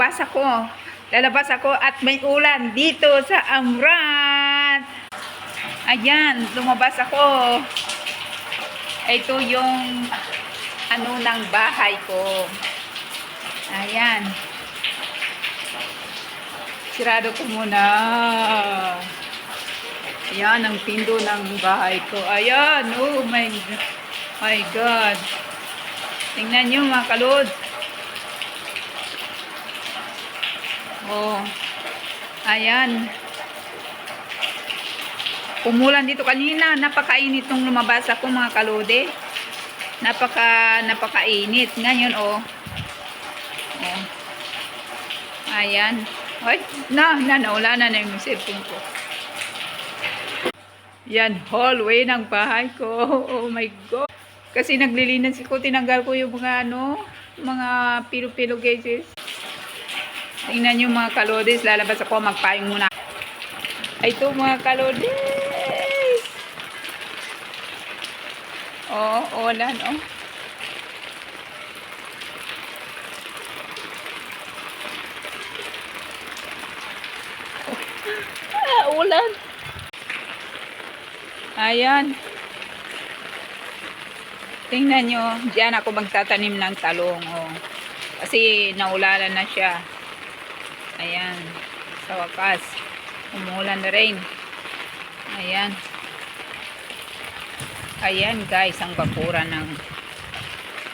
lalabas ako. Lalabas ako at may ulan dito sa Amrat. Ayan, lumabas ako. Ito yung ano ng bahay ko. Ayan. Sirado ko muna. Ayan, ang pindo ng bahay ko. Ayan, oh my God. Tingnan nyo mga kalod. Oh, ayan. Umulan dito kanina. Napakainit nung lumabas ako mga kalode. Napakainit. Ngayon, oh. Oh. Ayan. Ay, wala na yung cellphone ko. Yan, hallway ng bahay ko. Oh my God. Kasi naglilinis ko, tinanggal ko yung mga mga pilo-pilo guys. Tingnan nyo mga kalodis, lalabas ako, magpayong muna. Ito mga kalodis. Oh, ulan, oh. Ulan. Ayan. Tingnan nyo, diyan ako magtatanim ng talong. Oh. Kasi naulanan na siya. Ayan. Sa wakas. Umulan na rin. Ayan. Ayan guys, ang bakuran ng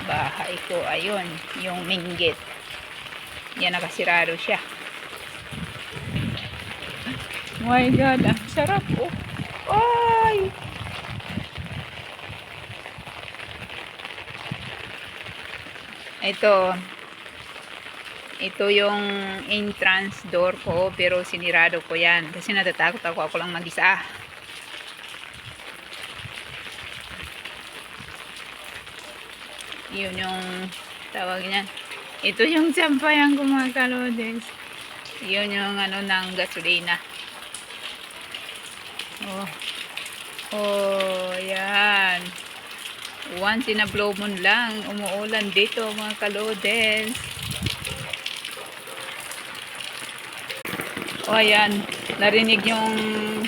bahay ko. Ayun, yung minggit. Yan, nakasirado siya. Oh my God, ang sarap. Oh. Ay! Ito yung entrance door ko, pero sinirado ko yan kasi natatakot ako lang mag-isa. Yun yung tawag niyan. Ito yung sampayan ko mga kalodis. Yun yung ng gasolina. Oh, yan. Once in a blue moon lang umuulan dito mga kalodis. Oh, ayan. Narinig yung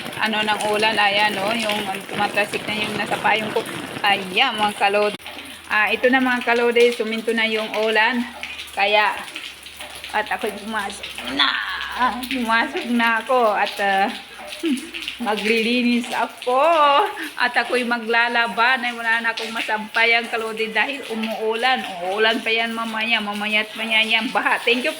ng ulan. Ayan, oh, yung tumatasik na yung nasa payong ko. Ayan mga kalodis. Ito na mga kalodis, suminto na yung ulan. Kaya at ako pumasok na ako at maglilinis ako at ako'y maglalaban. Ay wala na akong masampayang kalodis dahil umuulan. Uulan pa yan mamaya at yan baha. Thank you.